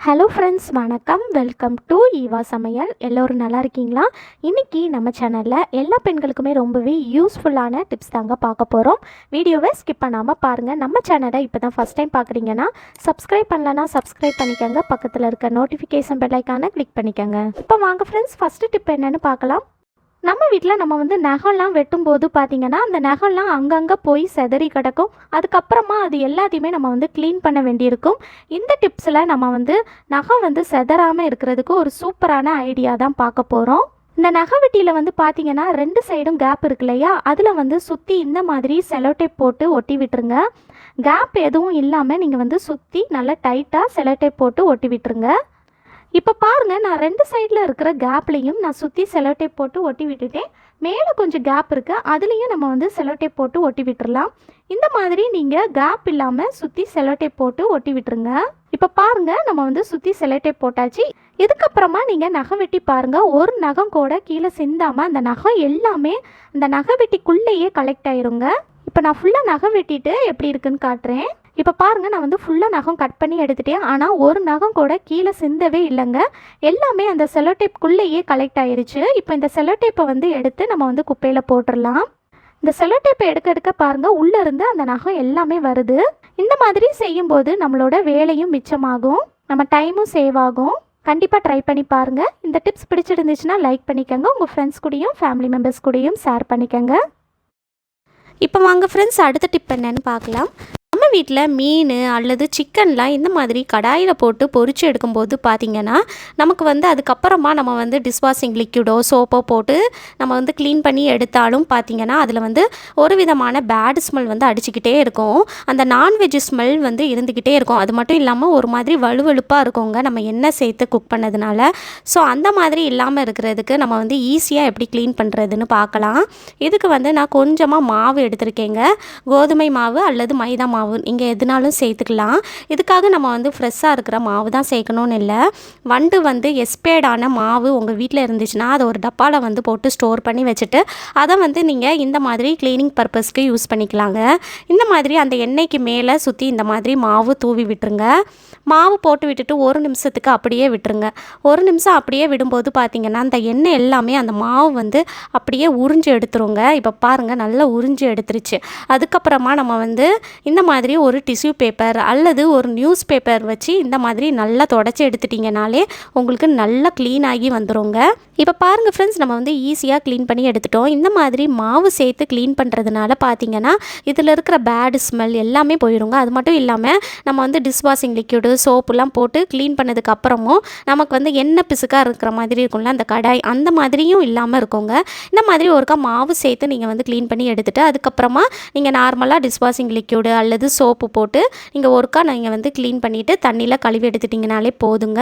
Hello friends, வணக்கம். Welcome to Eva சமையல். எல்லோரும் நல்லா இருக்கீங்களா? இன்றைக்கி நம்ம சேனலில் எல்லா பெண்களுக்குமே ரொம்பவே யூஸ்ஃபுல்லான டிப்ஸ் தாங்க பார்க்க போகிறோம். வீடியோவை ஸ்கிப் பண்ணாமல் பாருங்கள். நம்ம சேனலை இப்போ தான் ஃபஸ்ட் டைம் பார்க்குறீங்கன்னா சப்ஸ்கிரைப் பண்ணலன்னா சப்ஸ்கிரைப் பண்ணிக்கோங்க. பக்கத்தில் இருக்க நோட்டிஃபிகேஷன் பெல் ஐக்கானை கிளிக் பண்ணிக்கோங்க. இப்போ வாங்க ஃப்ரெண்ட்ஸ், ஃபஸ்ட்டு டிப் என்னென்னு பார்க்கலாம். நம்ம வீட்டில் நம்ம நகம்லாம் வெட்டும்போது பார்த்திங்கன்னா அந்த நகம்லாம் அங்கங்கே போய் செதறி கிடக்கும். அதுக்கப்புறமா அது எல்லாத்தையுமே நம்ம க்ளீன் பண்ண வேண்டியிருக்கும். இந்த டிப்ஸில் நம்ம நகம் செதறாமல் இருக்கிறதுக்கு ஒரு சூப்பரான ஐடியா தான் பார்க்க போகிறோம். இந்த நகை வெட்டியில் பார்த்திங்கன்னா 2 சைடும் கேப் இருக்கு இல்லையா, அதில் சுற்றி இந்த மாதிரி செலோடேப் போட்டு ஒட்டி விட்டுருங்க. கேப் எதுவும் இல்லாமல் நீங்கள் சுற்றி நல்லா டைட்டாக செலோடேப் போட்டு ஒட்டி விட்டுருங்க. இப்போ பாருங்கள், நான் 2 சைடில் இருக்கிற கேப்லேயும் நான் சுற்றி செலோடேப் போட்டு ஒட்டி விட்டுட்டேன். மேலே கொஞ்சம் கேப் இருக்குது, அதுலேயும் நம்ம செலோடேப் போட்டு ஒட்டி விட்டுறலாம். இந்த மாதிரி நீங்கள் கேப் இல்லாமல் சுற்றி செலோடேப் போட்டு ஒட்டி விட்டுருங்க. இப்போ பாருங்கள், நம்ம சுற்றி செலோடேப் போட்டாச்சு. இதுக்கப்புறமா நீங்கள் நகம் வெட்டி பாருங்கள். ஒரு நகம் கூட கீழே சிந்தாமல் அந்த நகம் எல்லாமே அந்த நகை வெட்டிக்குள்ளேயே கலெக்ட் ஆயிருங்க. இப்போ நான் ஃபுல்லாக நகம் வெட்டிட்டு எப்படி இருக்குன்னு காட்டுறேன். இப்போ பாருங்கள், நான் ஃபுல்லாக நகம் கட் பண்ணி எடுத்துட்டேன். ஆனால் ஒரு நகம் கூட கீழே சிந்தவே இல்லைங்க. எல்லாமே அந்த செலோடேப்புக்குள்ளேயே கலெக்ட் ஆயிருச்சு. இப்போ இந்த செலோடேப்பை எடுத்து நம்ம குப்பையில் போட்டுடலாம். இந்த செலோடேப்பை எடுக்க பாருங்கள், உள்ளேருந்து அந்த நகம் எல்லாமே வருது. இந்த மாதிரி செய்யும்போது நம்மளோட வேலையும் மிச்சமாகும், நம்ம டைமும் சேவ் ஆகும். கண்டிப்பாக ட்ரை பண்ணி பாருங்கள். இந்த டிப்ஸ் பிடிச்சிருந்துச்சுன்னா லைக் பண்ணிக்கோங்க. உங்கள் ஃப்ரெண்ட்ஸ் கூடயும் ஃபேமிலி மெம்பர்ஸ் கூடயும் ஷேர் பண்ணிக்கோங்க. இப்போ வாங்க ஃப்ரெண்ட்ஸ், அடுத்த டிப் என்னன்னு பார்க்கலாம். நம்ம வீட்டில் மீன் அல்லது சிக்கன்லாம் இந்த மாதிரி கடாயில் போட்டு பொரிச்சு எடுக்கும்போது பார்த்திங்கன்னா நமக்கு அதுக்கப்புறமா நம்ம டிஷ்வாஷிங் லிக்விடோ சோப்போ போட்டு நம்ம க்ளீன் பண்ணி எடுத்தாலும் பார்த்திங்கன்னா அதில் ஒரு விதமான பேட் ஸ்மெல் அடிச்சுக்கிட்டே இருக்கும். அந்த நான்வெஜ் ஸ்மெல் இருந்துக்கிட்டே இருக்கும். அது மட்டும் இல்லாமல் ஒரு மாதிரி வலுவழுப்பாக இருக்குங்க நம்ம எண்ணெய் சேர்த்து குக் பண்ணதுனால. ஸோ அந்த மாதிரி இல்லாமல் இருக்கிறதுக்கு நம்ம ஈஸியாக எப்படி க்ளீன் பண்ணுறதுன்னு பார்க்கலாம். இதுக்கு நான் கொஞ்சமாக மாவு எடுத்திருக்கேங்க. கோதுமை மாவு அல்லது மைதா மாவு நீங்கள் எதுனாலும் சேர்த்துக்கலாம். இதுக்காக நம்ம ஃப்ரெஷ்ஷாக இருக்கிற மாவு தான் சேர்க்கணும்னு இல்லை. எஸ்பேடான மாவு உங்கள் வீட்டில் இருந்துச்சுன்னா அதை ஒரு டப்பாவில் போட்டு ஸ்டோர் பண்ணி வச்சுட்டு அதை நீங்கள் இந்த மாதிரி க்ளீனிங் பர்பஸ்க்கு யூஸ் பண்ணிக்கலாங்க. இந்த மாதிரி அந்த எண்ணெய்க்கு மேலே சுற்றி இந்த மாதிரி மாவு தூவி விட்டுருங்க. மாவு போட்டு விட்டுட்டு 1 நிமிஷத்துக்கு அப்படியே விட்டுருங்க. 1 நிமிஷம் அப்படியே விடும்போது பார்த்திங்கன்னா அந்த எண்ணெய் எல்லாமே அந்த மாவு அப்படியே உறிஞ்சு எடுத்துருங்க. இப்போ பாருங்கள், நல்லா உறிஞ்சு எடுத்துருச்சு. அதுக்கப்புறமா நம்ம இந்த மாதிரி ஒரு டிஷ்யூ பேப்பர் அல்லது ஒரு நியூஸ் பேப்பர் வச்சு இந்த மாதிரி நல்லா தொடச்சி எடுத்துட்டிங்கனாலே உங்களுக்கு நல்லா க்ளீன் ஆகி வந்துடுங்க. இப்போ பாருங்கள் ஃப்ரெண்ட்ஸ், நம்ம ஈஸியாக க்ளீன் பண்ணி எடுத்துட்டோம். இந்த மாதிரி மாவு சேர்த்து க்ளீன் பண்ணுறதுனால பார்த்திங்கன்னா இதில் இருக்கிற பேட் ஸ்மெல் எல்லாமே போயிடுங்க. அது மட்டும் இல்லாமல் நம்ம டிஷ்வாஷிங் லிக்விடு சோப்புலாம் போட்டு க்ளீன் பண்ணதுக்கப்புறமும் நமக்கு எண்ணெய் பிசுக்காக இருக்கிற மாதிரி இருக்கும்ல அந்த கடாய், அந்த மாதிரியும் இல்லாமல் இருக்குங்க. இந்த மாதிரி ஒருக்கா மாவு சேர்த்து நீங்கள் க்ளீன் பண்ணி எடுத்துகிட்டு அதுக்கப்புறமா நீங்கள் நார்மலாக டிஷ்வாஷிங் லிக்விடு அல்லது சோப்பு போட்டு நீங்கள் ஒருக்கா நீங்கள் க்ளீன் பண்ணிவிட்டு தண்ணியில் கழுவி எடுத்துட்டிங்கனாலே போதுங்க.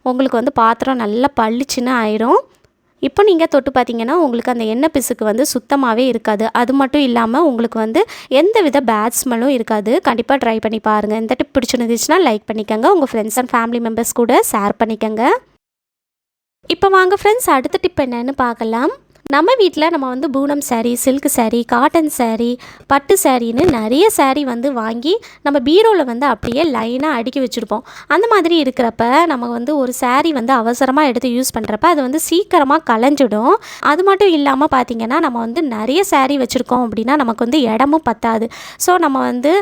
உங்களுக்கு பாத்திரம் நல்லா பளிச்சுன்னு ஆயிரும். இப்போ நீங்கள் தொட்டு பார்த்தீங்கன்னா உங்களுக்கு அந்த எண்ணெய் பிசுக்கு சுத்தமாகவே இருக்காது. அது மட்டும் இல்லாமல் உங்களுக்கு எந்த வித பேட் ஸ்மெல்லும் இருக்காது. கண்டிப்பாக ட்ரை பண்ணி பாருங்கள். இந்த டிப் பிடிச்சிருந்துச்சுன்னா லைக் பண்ணிக்கோங்க. உங்கள் ஃப்ரெண்ட்ஸ் அண்ட் ஃபேமிலி மெம்பர்ஸ் கூட ஷேர் பண்ணிக்கோங்க. இப்போ வாங்க ஃப்ரெண்ட்ஸ், அடுத்த டிப் என்னன்னு பார்க்கலாம். நம்ம வீட்டில் நம்ம பூனம் சாரீ, சில்க் சாரீ, காட்டன் சாரீ, பட்டு சாரின்னு நிறைய சாரீ வாங்கி நம்ம பீரோவில் அப்படியே லைனாக அடுக்கி வச்சுருப்போம். அந்த மாதிரி இருக்கிறப்ப நம்ம ஒரு சாரீ அவசரமாக எடுத்து யூஸ் பண்ணுறப்ப அது சீக்கிரமாக கலைஞ்சிடும். அது மட்டும் இல்லாமல் பார்த்திங்கன்னா நம்ம நிறைய சாரீ வச்சுருக்கோம் அப்படின்னா நமக்கு இடமும் பத்தாது. ஸோ நம்ம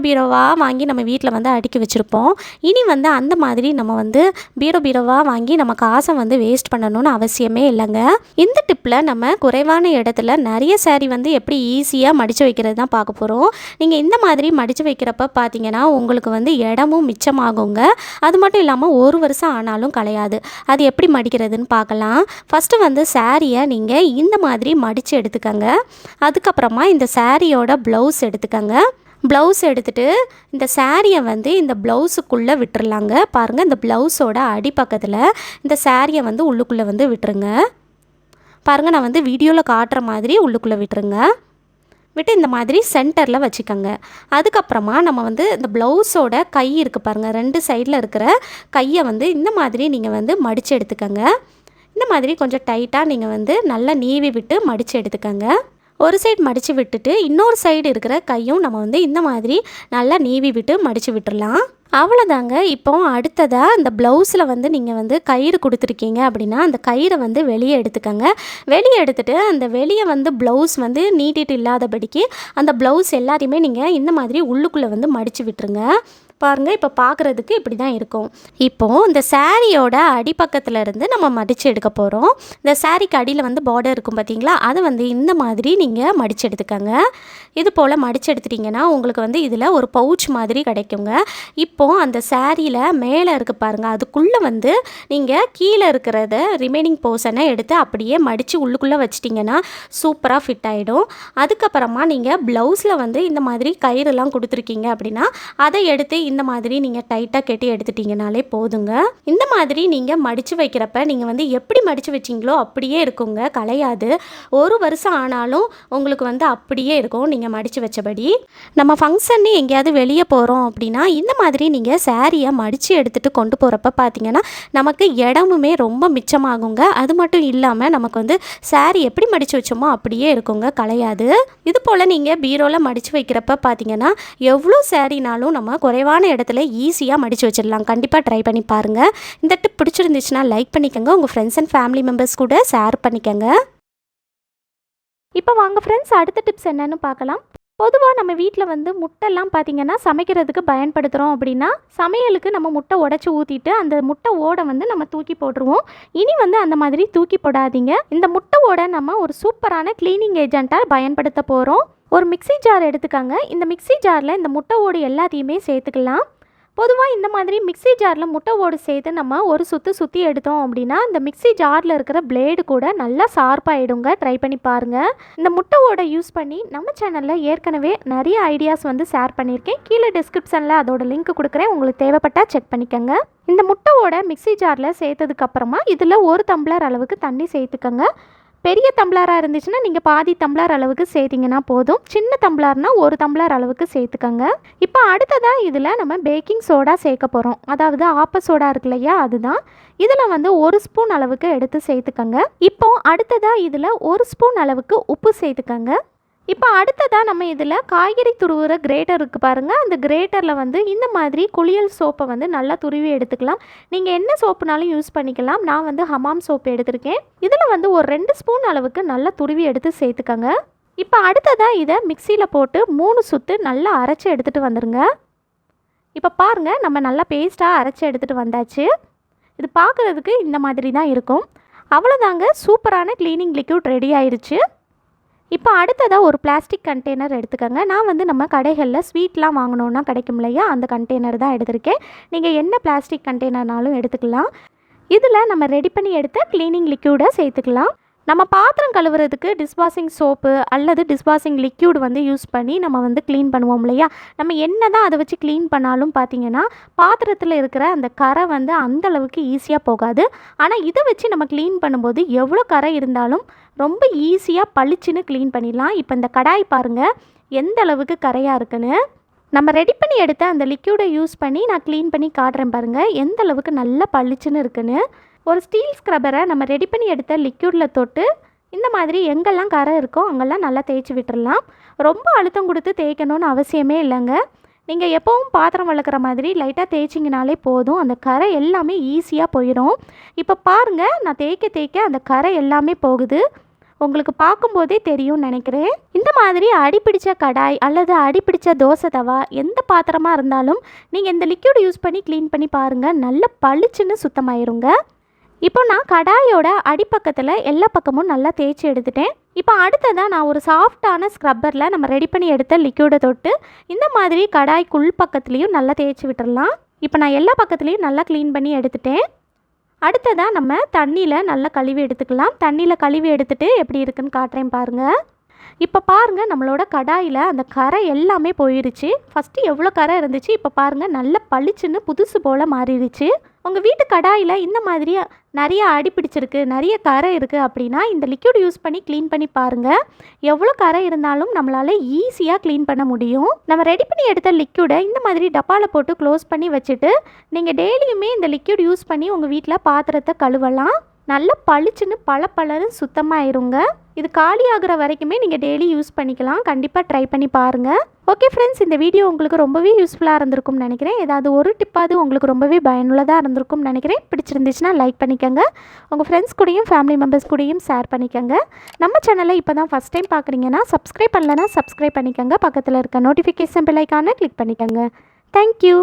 பீரோவாக வாங்கி நம்ம வீட்டில் அடுக்கி வச்சுருப்போம். இனி அந்த மாதிரி நம்ம பீரோவாக வாங்கி நம்ம காசை வேஸ்ட் பண்ணணும்னு அவசியமே இல்லைங்க. இந்த டிப்பில் நம்ம குறைவான இடத்துல நிறைய சாரீ எப்படி ஈஸியாக மடித்து வைக்கிறது தான் பார்க்க போகிறோம். நீங்கள் இந்த மாதிரி மடித்து வைக்கிறப்ப பார்த்தீங்கன்னா உங்களுக்கு இடமும் மிச்சமாகுங்க. அது மட்டும் இல்லாமல் 1 வருஷம் ஆனாலும் கலையாது. அது எப்படி மடிக்கிறதுன்னு பார்க்கலாம். ஃபஸ்ட்டு சாரியை நீங்கள் இந்த மாதிரி மடித்து எடுத்துக்கங்க. அதுக்கப்புறமா இந்த சாரியோட ப்ளவுஸ் எடுத்துக்கங்க. ப்ளவுஸ் எடுத்துகிட்டு இந்த சாரியை இந்த ப்ளவுஸுக்குள்ளே விட்டுறலாங்க. பாருங்கள், இந்த ப்ளவுஸோட அடிப்பக்கத்தில் இந்த சாரியை உள்ளுக்குள்ளே விட்டுருங்க. பாருங்கள், நான் வீடியோவில் காட்டுற மாதிரி உள்ளுக்குள்ளே விட்டுருங்க. விட்டு இந்த மாதிரி சென்டரில் வச்சுக்கோங்க. அதுக்கப்புறமா நம்ம இந்த ப்ளவுஸோட கை இருக்குது பாருங்கள், 2 சைடில் இருக்கிற கையை இந்த மாதிரி நீங்கள் மடித்து எடுத்துக்கோங்க. இந்த மாதிரி கொஞ்சம் டைட்டாக நீங்கள் நல்லா நீவி விட்டு மடித்து எடுத்துக்கோங்க. ஒரு சைடு மடித்து விட்டுட்டு இன்னொரு சைடு இருக்கிற கையும் நம்ம இந்த மாதிரி நல்லா நீவி விட்டு மடித்து விட்டுடலாம். அவ்வளோதாங்க. இப்போ அடுத்ததாக அந்த ப்ளவுஸில் வந்து நீங்கள் வந்து கயிறு கொடுத்துருக்கீங்க அப்படின்னா அந்த கயிறை வந்து வெளியே எடுத்துக்கங்க. வெளியே எடுத்துகிட்டு அந்த வெளியே வந்து ப்ளவுஸ் வந்து நீட்டிட்டு இல்லாதபடிக்கு அந்த ப்ளவுஸ் எல்லாத்தையுமே நீங்கள் இந்த மாதிரி உள்ளுக்குள்ளே வந்து மடித்து விட்டுருங்க. பாருங்கள், இப்போ பார்க்குறதுக்கு இப்படி தான் இருக்கும். இப்போது இந்த சாரியோட அடிப்பக்கத்தில் இருந்து நம்ம மடித்து எடுக்க போகிறோம். இந்த சாரிக்கு அடியில் வந்து பார்டர் இருக்கும் பார்த்தீங்களா, அதை வந்து இந்த மாதிரி நீங்கள் மடித்து எடுத்துக்கங்க. இது போல் மடித்து எடுத்துட்டிங்கன்னா உங்களுக்கு வந்து இதில் ஒரு பவுச் மாதிரி கிடைக்குங்க. இப்போது அந்த சாரியில் மேலே இருக்குது பாருங்கள், அதுக்குள்ளே வந்து நீங்கள் கீழே இருக்கிறத ரிமைனிங் போர்ஷனை எடுத்து அப்படியே மடித்து உள்ளுக்குள்ளே வச்சிட்டிங்கன்னா சூப்பராக ஃபிட் ஆகிடும். அதுக்கப்புறமா நீங்கள் ப்ளவுஸில் வந்து இந்த மாதிரி கயிறுலாம் கொடுத்துருக்கீங்க அப்படின்னா அதை எடுத்து இந்த மாதிரி நீங்கள் டைட்டாக கட்டி எடுத்துட்டிங்கனாலே போதுங்க. இந்த மாதிரி நீங்கள் மடித்து வைக்கிறப்ப நீங்கள் வந்து எப்படி மடித்து வச்சிங்களோ அப்படியே இருக்குங்க, கலையாது. ஒரு வருஷம் ஆனாலும் உங்களுக்கு வந்து அப்படியே இருக்கும் நீங்கள் மடித்து வச்சபடி. நம்ம ஃபங்க்ஷன்னு எங்கேயாவது வெளியே போகிறோம் அப்படின்னா இந்த மாதிரி நீங்கள் சாரியை மடித்து எடுத்துகிட்டு கொண்டு போகிறப்ப பார்த்தீங்கன்னா நமக்கு இடமுமே ரொம்ப மிச்சமாகுங்க. அது மட்டும் இல்லாமல் நமக்கு வந்து சாரி எப்படி மடித்து வச்சோமோ அப்படியே இருக்குங்க, கலையாது. இது போல் நீங்கள் பீரோவில் மடித்து வைக்கிறப்ப பார்த்தீங்கன்னா எவ்வளோ சாரினாலும் நம்ம குறைவான இடத்துல ஈஸியாக மடித்து வச்சிடலாம். கண்டிப்பாக ட்ரை பண்ணி பாருங்கள். இந்த டிப் பிடிச்சிருந்துச்சுன்னா லைக் பண்ணிக்கோங்க, உங்கள் ஃப்ரெண்ட்ஸ் அண்ட் ஃபேமிலி மெம்பர்ஸ் கூட ஷேர் பண்ணிக்கோங்க. இப்போ வாங்க ஃப்ரெண்ட்ஸ், அடுத்த டிப்ஸ் என்னன்னு பார்க்கலாம். பொதுவாக நம்ம வீட்டில் வந்து முட்டைலாம் பார்த்திங்கன்னா சமைக்கிறதுக்கு பயன்படுத்துகிறோம் அப்படின்னா சமையலுக்கு நம்ம முட்டை உடச்சி ஊற்றிட்டு அந்த முட்டை ஓடை வந்து நம்ம தூக்கி போட்டுருவோம். இனி வந்து அந்த மாதிரி தூக்கி போடாதீங்க. இந்த முட்டை ஓடை நம்ம ஒரு சூப்பரான க்ளீனிங் ஏஜென்ட்டாக பயன்படுத்த போகிறோம். ஒரு மிக்ஸி ஜார் எடுத்துக்கோங்க. இந்த மிக்ஸி ஜாரில் இந்த முட்டை ஓடு எல்லாத்தையுமே சேர்த்துக்கலாம். பொதுவாக இந்த மாதிரி மிக்ஸி ஜாரில் முட்டை ஓடு சேர்த்து நம்ம ஒரு சுற்றி எடுத்தோம் அப்படின்னா இந்த மிக்ஸி ஜாரில் இருக்கிற பிளேடு கூட நல்லா ஷார்ப்பாகிடுங்க. ட்ரை பண்ணி பாருங்கள். இந்த முட்டை ஓடை யூஸ் பண்ணி நம்ம சேனலில் ஏற்கனவே நிறைய ஐடியாஸ் வந்து ஷேர் பண்ணியிருக்கேன். கீழே டிஸ்கிரிப்ஷனில் அதோட லிங்க் கொடுக்குறேன், உங்களுக்கு தேவைப்பட்டால் செக் பண்ணிக்கோங்க. இந்த முட்டை ஓடை மிக்ஸி ஜாரில் சேர்த்ததுக்கப்புறமா இதில் 1 டம்ளர் அளவுக்கு தண்ணி சேர்த்துக்கோங்க. பெரிய டம்ளராக இருந்துச்சுன்னா நீங்கள் பாதி டம்ளர் அளவுக்கு சேர்த்திங்கன்னா போதும். சின்ன டம்ளர்னா 1 டம்ளர் அளவுக்கு சேர்த்துக்கங்க. இப்போ அடுத்ததாக இதில் நம்ம பேக்கிங் சோடா சேர்க்க போகிறோம். அதாவது ஆப்ப சோடா இருக்கு இல்லையா, அதுதான். இதில் வந்து 1 ஸ்பூன் அளவுக்கு எடுத்து சேர்த்துக்கங்க. இப்போ அடுத்ததாக இதில் 1 ஸ்பூன் அளவுக்கு உப்பு சேர்த்துக்கங்க. இப்போ அடுத்ததாக நம்ம இதில் காய்கறி துருவுற கிரேட்டர் இருக்குது பாருங்கள், அந்த கிரேட்டரில் வந்து இந்த மாதிரி குளியல் சோப்பை வந்து நல்லா துருவி எடுத்துக்கலாம். நீங்கள் என்ன சோப்புனாலும் யூஸ் பண்ணிக்கலாம். நான் வந்து ஹமாம் சோப்பு எடுத்திருக்கேன். இதில் வந்து ஒரு 2 ஸ்பூன் அளவுக்கு நல்லா துருவி எடுத்து சேர்த்துக்கங்க. இப்போ அடுத்ததாக இதை மிக்சியில் போட்டு 3 சுற்று நல்லா அரைச்சி எடுத்துகிட்டு வந்துடுங்க. இப்போ பாருங்கள், நம்ம நல்லா பேஸ்ட்டாக அரைச்சி எடுத்துகிட்டு வந்தாச்சு. இது பார்க்குறதுக்கு இந்த மாதிரி தான் இருக்கும். அவ்வளோதாங்க, சூப்பரான க்ளீனிங் லிக்விட் ரெடி ஆயிடுச்சு. இப்போ அடுத்ததாக ஒரு பிளாஸ்டிக் கண்டெய்னர் எடுத்துக்கோங்க. நான் வந்து நம்ம கடைகளில் ஸ்வீட்லாம் வாங்கினோன்னா கிடைக்கும் இல்லையா, அந்த கண்டெய்னர் தான் எடுத்திருக்கேன். நீங்கள் என்ன பிளாஸ்டிக் கண்டெய்னர்னாலும் எடுத்துக்கலாம். இதில் நம்ம ரெடி பண்ணி எடுத்த க்ளீனிங் லிக்யூடை சேர்த்துக்கலாம். நம்ம பாத்திரம் கழுவுறதுக்கு டிஷ்வாஷிங் சோப்பு அல்லது டிஷ்வாஷிங் லிக்யூட் வந்து யூஸ் பண்ணி நம்ம வந்து க்ளீன் பண்ணுவோம் இல்லையா, நம்ம என்ன தான் அதை வச்சு க்ளீன் பண்ணாலும் பார்த்திங்கன்னா பாத்திரத்தில் இருக்கிற அந்த கரை வந்து அந்தளவுக்கு ஈஸியாக போகாது. ஆனால் இதை வச்சு நம்ம க்ளீன் பண்ணும்போது எவ்வளோ கரை இருந்தாலும் ரொம்ப ஈஸியாக பளிச்சுன்னு க்ளீன் பண்ணிடலாம். இப்போ இந்த கடாய் பாருங்கள் எந்த அளவுக்கு கரையாக இருக்குன்னு. நம்ம ரெடி பண்ணி எடுத்த அந்த லிக்யூடை யூஸ் பண்ணி நான் க்ளீன் பண்ணி காட்டுறேன் பாருங்கள் எந்த அளவுக்கு நல்லா பளிச்சுன்னு இருக்குன்னு. ஒரு ஸ்டீல் ஸ்க்ரப்பரை நம்ம ரெடி பண்ணி எடுத்த லிக்யூடில் தொட்டு இந்த மாதிரி எங்கெல்லாம் கரை இருக்கோ அங்கெல்லாம் நல்லா தேய்ச்சி விட்டுடலாம். ரொம்ப அழுத்தம் கொடுத்து தேய்க்கணும்னு அவசியமே இல்லைங்க. நீங்கள் எப்போவும் பாத்திரம் வளர்க்குற மாதிரி லைட்டாக தேய்ச்சிங்கனாலே போதும், அந்த கரை எல்லாமே ஈஸியாக போயிடும். இப்போ பாருங்கள், நான் தேய்க்க அந்த கரை எல்லாமே போகுது. உங்களுக்கு பார்க்கும்போதே தெரியும்னு நினைக்கிறேன். இந்த மாதிரி அடிப்பிடிச்ச கடாய் அல்லது அடிப்பிடிச்ச தோசை தவா எந்த பாத்திரமாக இருந்தாலும் நீங்கள் இந்த லிக்யூட் யூஸ் பண்ணி க்ளீன் பண்ணி பாருங்கள், நல்ல பளிச்சுன்னு சுத்தமாயிருங்க. இப்போ நான் கடாயோட அடிப்பக்கத்தில் எல்லா பக்கமும் நல்லா தேய்ச்சி எடுத்துட்டேன். இப்போ அடுத்ததாக நான் ஒரு சாஃப்டான ஸ்க்ரப்பரில் நம்ம ரெடி பண்ணி எடுத்த லிக்யூடை தொட்டு இந்த மாதிரி கடாய்க்குள் பக்கத்துலேயும் நல்லா தேய்ச்சி விட்டுடலாம். இப்போ நான் எல்லா பக்கத்துலேயும் நல்லா க்ளீன் பண்ணி எடுத்துட்டேன். அடுத்ததாக நம்ம தண்ணியில் நல்லா கழுவி எடுத்துக்கலாம். தண்ணியில் கழுவி எடுத்துகிட்டு எப்படி இருக்குன்னு காட்டுறேன் பாருங்கள். இப்போ பாருங்கள், நம்மளோட கடாயில் அந்த கரை எல்லாமே போயிடுச்சு. ஃபஸ்ட்டு எவ்வளோ கரை இருந்துச்சு, இப்போ பாருங்கள் நல்ல பளிச்சுன்னு புதுசு போல் மாறிடுச்சு. உங்கள் வீட்டு கடாயில் இந்த மாதிரி நிறைய அடி பிடிச்சிருக்கு, நிறைய கரை இருக்குது அப்படின்னா இந்த லிக்யூட் யூஸ் பண்ணி க்ளீன் பண்ணி பாருங்கள். எவ்வளோ கரை இருந்தாலும் நம்மளால் ஈஸியாக க்ளீன் பண்ண முடியும். நம்ம ரெடி பண்ணி எடுத்த லிக்யூடை இந்த மாதிரி டப்பாவில் போட்டு க்ளோஸ் பண்ணி வச்சுட்டு நீங்கள் டெய்லியுமே இந்த லிக்யூட் யூஸ் பண்ணி உங்கள் வீட்டில் பாத்திரத்தை கழுவலாம். நல்ல பளிச்சுன்னு பளபளன்னு சுத்தமாயிருங்க. இது காலி ஆகிற வரைக்குமே நீங்கள் டெய்லி யூஸ் பண்ணிக்கலாம். கண்டிப்பாக ட்ரை பண்ணி பாருங்கள். ஓகே ஃப்ரெண்ட்ஸ், இந்த வீடியோ உங்களுக்கு ரொம்பவே யூஸ்ஃபுல்லாக இருந்திருக்கும்னு நினைக்கிறேன். ஏதாவது ஒரு டிப்பாவது உங்களுக்கு ரொம்பவே பயனுள்ளதாக இருந்திருக்கும்னு நினைக்கிறேன். பிடிச்சிருந்துச்சுன்னா லைக் பண்ணிக்கோங்க. உங்கள் ஃப்ரெண்ட்ஸ் கூடயும் ஃபேமிலி மெம்பர்ஸ் கூடயும் ஷேர் பண்ணிக்கோங்க. நம்ம சேனலை இப்போ தான் ஃபஸ்ட் டைம் பார்க்குறீங்கன்னா சப்ஸ்கிரைப் பண்ணலைன்னா சப்ஸ்கிரைப் பண்ணிக்கோங்க. பக்கத்தில் இருக்க நோட்டிஃபிகேஷன் பெல் ஐக்கானை கிளிக் பண்ணிக்கோங்க. தேங்க்யூ.